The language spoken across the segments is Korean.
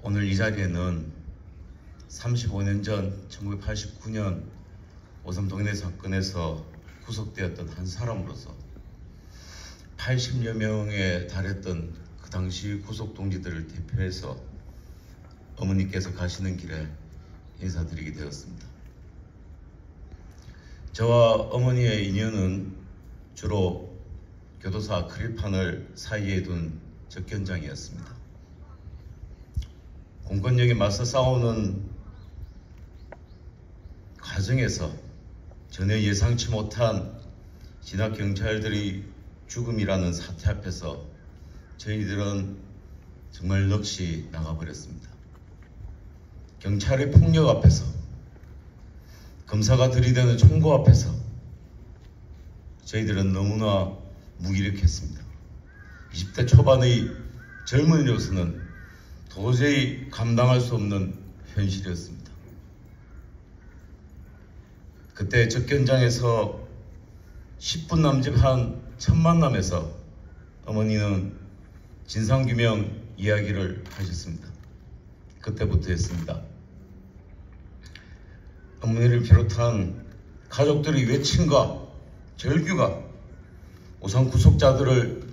오늘 이 자리에는 35년 전 1989년 5.3 동인회 사건에서 구속되었던 한 사람으로서 80여 명에 달했던 그 당시 구속 동지들을 대표해서 어머니께서 가시는 길에 인사드리게 되었습니다. 저와 어머니의 인연은 주로 교도소 아크릴판을 사이에 둔 접견장이었습니다. 공권력에 맞서 싸우는 과정에서 전혀 예상치 못한 진압 경찰들의 죽음이라는 사태 앞에서 저희들은 정말 넋이 나가버렸습니다. 경찰의 폭력 앞에서, 검사가 들이대는 총구 앞에서 저희들은 너무나 무기력했습니다. 20대 초반의 젊은이로서는 도저히 감당할 수 없는 현실이었습니다. 그때 접견장에서 10분 남짓한 첫 만남에서 어머니는 진상규명 이야기를 하셨습니다. 그때부터였습니다. 어머니를 비롯한 가족들의 외침과 절규가 5.3 구속자들을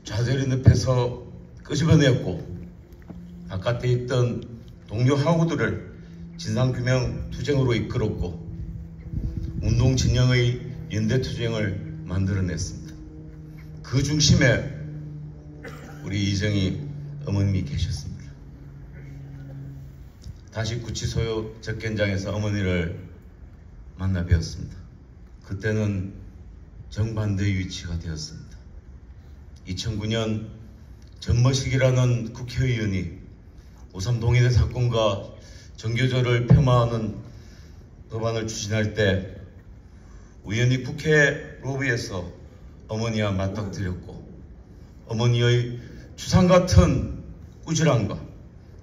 좌절의 늪에서 끄집어내었고, 바깥에 있던 동료 하우들을 진상규명 투쟁으로 이끌었고, 운동 진영의 연대투쟁을 만들어냈습니다. 그 중심에 우리 이정희 어머님이 계셨습니다. 다시 구치소 접견장에서 어머니를 만나 뵈었습니다. 그때는 정반대의 위치가 되었습니다. 2009년 전머식이라는 국회의원이 5.3 동인회 사건과 정교조를 폄하하는 법안을 추진할 때 우연히 국회 로비에서 어머니와 맞닥뜨렸고, 어머니의 추상 같은 꾸지람과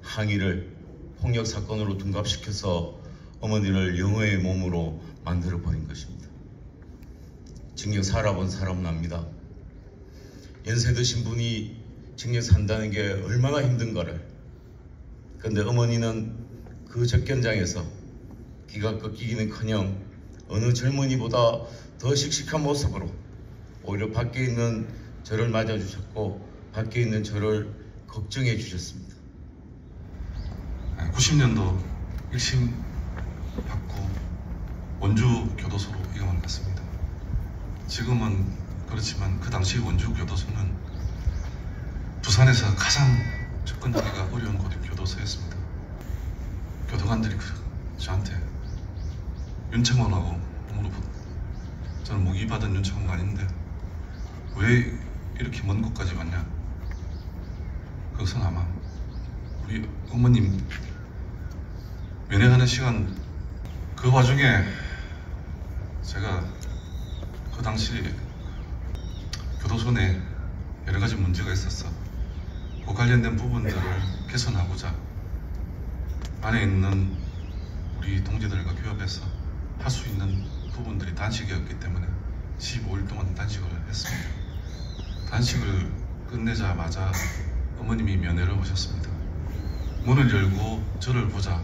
항의를 폭력 사건으로 둔갑시켜서 어머니를 영어의 몸으로 만들어버린 것입니다. 징역 살아본 사람은 압니다. 연세 드신 분이 징역 산다는 게 얼마나 힘든가를. 그런데 어머니는 그 접견장에서 기가 꺾이기는커녕 어느 젊은이보다 더 씩씩한 모습으로 오히려 밖에 있는 저를 맞아주셨고, 밖에 있는 저를 걱정해 주셨습니다. 90년도 1심 받고 원주 교도소로 이감을 받습니다. 지금은 그렇지만 그 당시 원주 교도소는 부산에서 가장 접근하기가 어려운 교도소였습니다. 교도관들이 저한테 윤창호라고 물어보고, 저는 무기 받은 윤창호가 아닌데 왜 이렇게 먼 곳까지 왔냐. 그것은 아마 우리 어머님 면회하는 시간, 그 와중에 제가 그 당시 교도소 내 여러 가지 문제가 있어서 그 관련된 부분들을 개선하고자 안에 있는 우리 동지들과 교합해서 할 수 있는 부분들이 단식이었기 때문에 15일 동안 단식을 했습니다. 단식을 끝내자마자 어머님이 면회를 오셨습니다. 문을 열고 저를 보자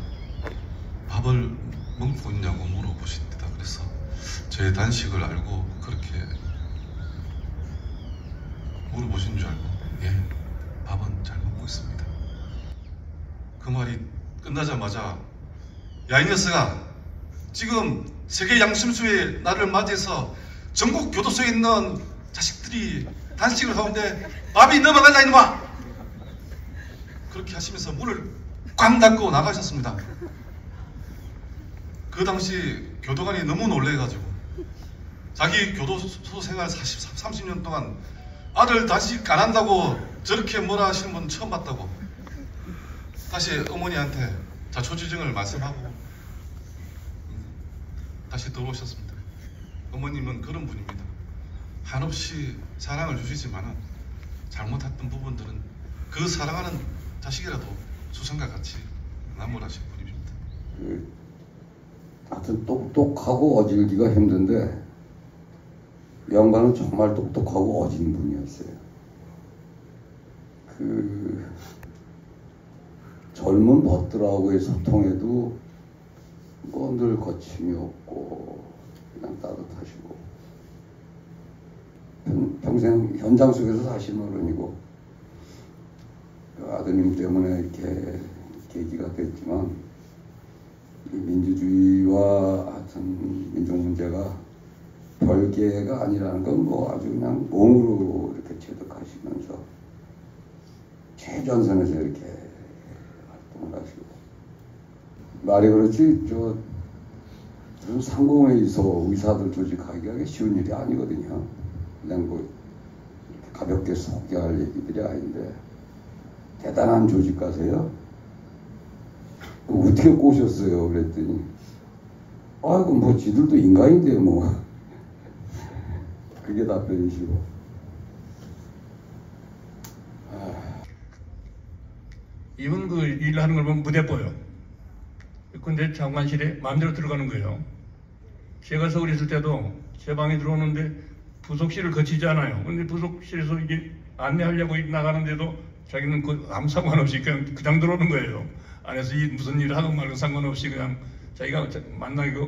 밥을 먹고 있냐고 물어보십니다. 그래서 제 단식을 알고 그렇게 물어보신 줄 알고, 예, 밥은 잘 먹고 있습니다. 그 말이 끝나자마자, 야, 이 녀석아, 지금 세계 양심수의 날을 맞이해서 전국 교도소에 있는 자식들이 단식을 하는데 밥이 넘어간다 이놈아! 그렇게 하시면서 문을 꽝 닫고 나가셨습니다. 그 당시 교도관이 너무 놀래가지고 자기 교도소 생활 30년 동안 아들 단식 안 한다고 저렇게 뭐라 하시는 분 처음 봤다고 다시 어머니한테 자초지종을 말씀하고 다시 들어오셨습니다. 어머님은 그런 분입니다. 한없이 사랑을 주시지만 잘못했던 부분들은 그 사랑하는 자식이라도 수성과 같이 나무라신 분입니다. 하여튼 똑똑하고 어질기가 힘든데 양반은 정말 똑똑하고 어진 분이었어요. 젊은 벗들하고의 소통에도 뭐 늘 거침이 없고 그냥 따뜻하시고 평생 현장 속에서 사신 어른이고 아드님 때문에 이렇게 계기가 됐지만 이 민주주의와 하여튼 민족 문제가 별개가 아니라는 건 뭐 아주 그냥 몸으로 이렇게 체득하시면서 최전선에서 이렇게 활동을 하시고 말이 그렇지 무슨 상공회의소 의사들 조직하기가 쉬운 일이 아니거든요. 그냥 뭐 가볍게 소개할 얘기들이 아닌데 대단한 조직가세요. 어떻게 꼬셨어요? 그랬더니 아이고 뭐 지들도 인간인데 뭐 그게 답변이시고 이분 그 일하는 걸 보면 무대 보여. 근데 장관실에 마음대로 들어가는 거예요. 제가 서울에 있을 때도 제 방에 들어오는데 부속실을 거치지 않아요. 근데 부속실에서 이게 안내하려고 나가는데도 자기는 그 아무 상관없이 그냥 들어오는 거예요. 안에서 무슨 일을 하든 말든 상관없이 그냥 자기가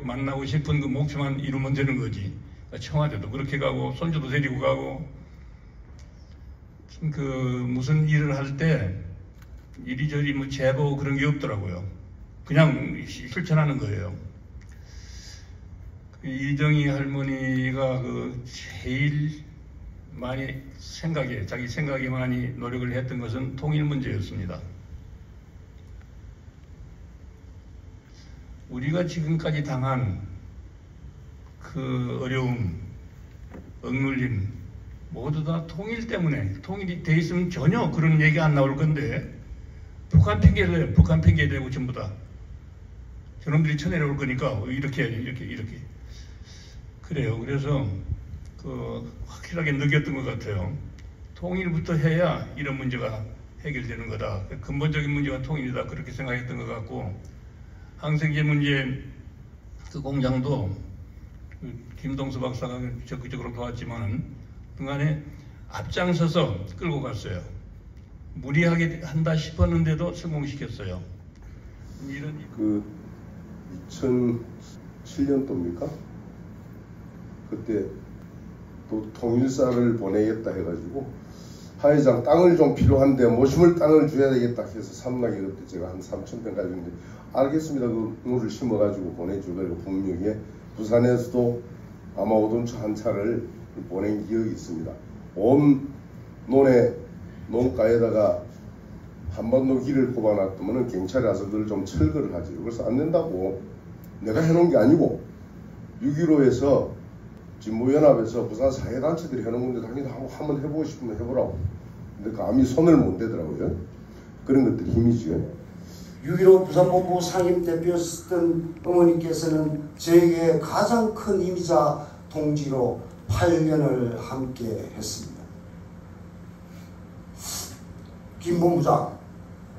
만나고 싶은 그 목표만 이루면 되는 거지. 청와대도 그렇게 가고 손주도 데리고 가고 그 무슨 일을 할 때 이리저리 뭐 제보 그런 게 없더라고요. 그냥 실천하는 거예요. 그 이정희 할머니가 그 제일 많이 자기 생각에 많이 노력을 했던 것은 통일 문제였습니다. 우리가 지금까지 당한 그 어려움, 억눌림 모두 다 통일 때문에, 통일이 돼 있으면 전혀 그런 얘기 안 나올 건데 북한 핑계를 해요. 북한 핑계 대고 전부 다 저놈들이 쳐내려올 거니까 이렇게 그래요. 그래서 그 확실하게 느꼈던 것 같아요. 통일부터 해야 이런 문제가 해결되는 거다. 근본적인 문제가 통일이다. 그렇게 생각했던 것 같고, 항생제 문제 그 공장도 김동수 박사가 적극적으로 도왔지만 그간에 앞장서서 끌고 갔어요. 무리하게 한다 싶었는데도 성공시켰어요. 이런 그 2007년도입니까? 그때 또 통일사를 보내겠다 해가지고 하회장 땅을 좀 필요한데 모심을 땅을 줘야 되겠다 해서 삼락에 그때 제가 한 3,000평 가지고 알겠습니다. 그 물을 심어가지고 보내주고 그리고 분명히 부산에서도 아마 오돈차 한 차를 보낸 기억이 있습니다. 온 논가에다가 한반도 길을 꼽아놨더면 경찰이 와서 그걸 좀 철거를 하지. 그래서 안 된다고 내가 해놓은 게 아니고 6.15에서 진보연합에서 부산 사회단체들이 해놓은 건데 당연히 한번 해보고 싶으면 해보라고. 근데 감히 손을 못 대더라고요. 그런 것들이 힘이죠. 6.15 부산본부 상임대표였던 어머니께서는 저에게 가장 큰 힘이자 동지로 8년을 함께 했습니다. 김 본부장,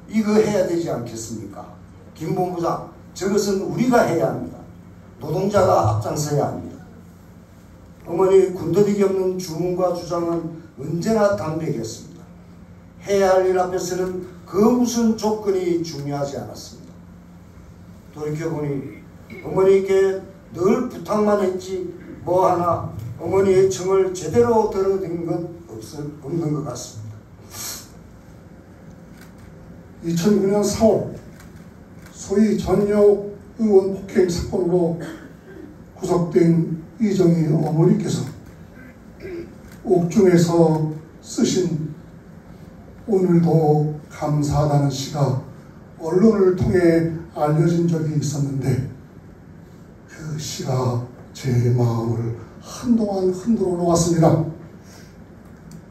이거 해야 되지 않겠습니까? 김 본부장, 저것은 우리가 해야 합니다. 노동자가 앞장서야 합니다. 어머니 군더더기 없는 주문과 주장은 언제나 담백했습니다. 해야 할 일 앞에서는 그 무슨 조건이 중요하지 않았습니다. 돌이켜보니 어머니께 늘 부탁만 했지 뭐 하나 어머니의 청을 제대로 들어든 건 없는 것 같습니다. 2009년 4월 소위 전역 의원 폭행 사건으로 구속된 이정희 어머니께서 옥중에서 쓰신 오늘도 감사하다는 시가 언론을 통해 알려진 적이 있었는데 그 시가 제 마음을 한동안 흔들어 놓았습니다.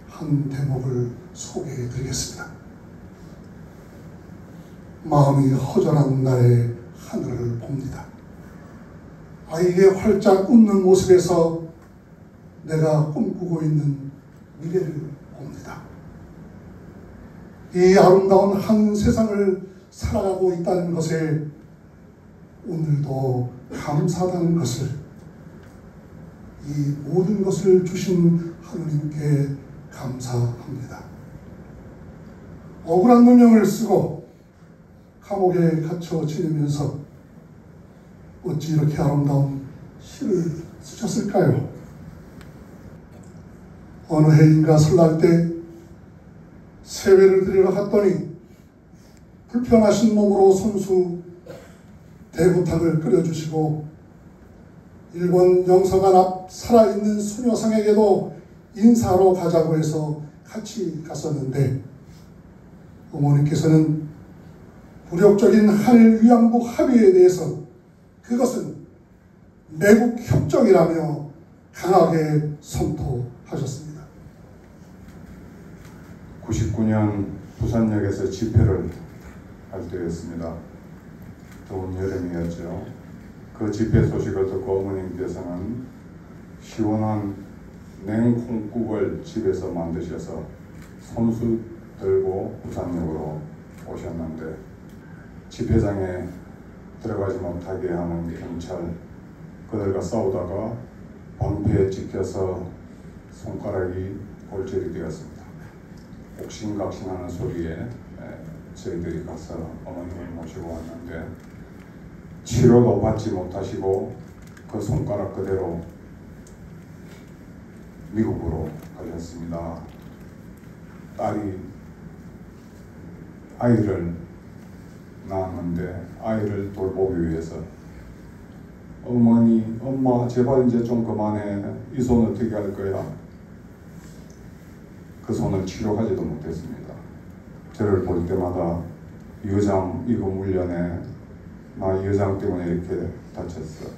한 대목을 소개해 드리겠습니다. 마음이 허전한 날의 하늘을 봅니다. 아이의 활짝 웃는 모습에서 내가 꿈꾸고 있는 미래를 봅니다. 이 아름다운 한 세상을 살아가고 있다는 것에 오늘도 감사하다는 것을, 이 모든 것을 주신 하느님께 감사합니다. 억울한 누명을 쓰고 감옥에 갇혀 지내면서 어찌 이렇게 아름다운 시를 쓰셨을까요? 어느 해인가 설날 때 세회를 드리러 갔더니 불편하신 몸으로 손수 대구탕을 끓여주시고 일본 영사관 앞 살아있는 수녀상에게도 인사하러 가자고 해서 같이 갔었는데 어머니께서는 굴욕적인 한일 위안부 합의에 대해서 그것은 매국 협정이라며 강하게 선포하셨습니다. 99년 부산역에서 집회를 할 때였습니다. 더운 여름이었죠. 그 집회 소식을 듣고 어머님께서는 시원한 냉콩국을 집에서 만드셔서 손수 들고 부산역으로 오셨는데 집회장에 들어가지 못하게 하는 경찰 그들과 싸우다가 방패에 찍혀서 손가락이 골절이 되었습니다. 옥신각신하는 소리에 저희들이 가서 어머님을 모시고 왔는데 치료도 받지 못하시고 그 손가락 그대로 미국으로 가셨습니다. 딸이 아이를 낳았는데 아이를 돌보기 위해서 어머니, 엄마 제발 이제 좀 그만해. 이 손 어떻게 할 거야? 그 손을 치료하지도 못했습니다. 저를 볼 때마다 여장 이거 물려내. 나 여장 때문에 이렇게 다쳤어.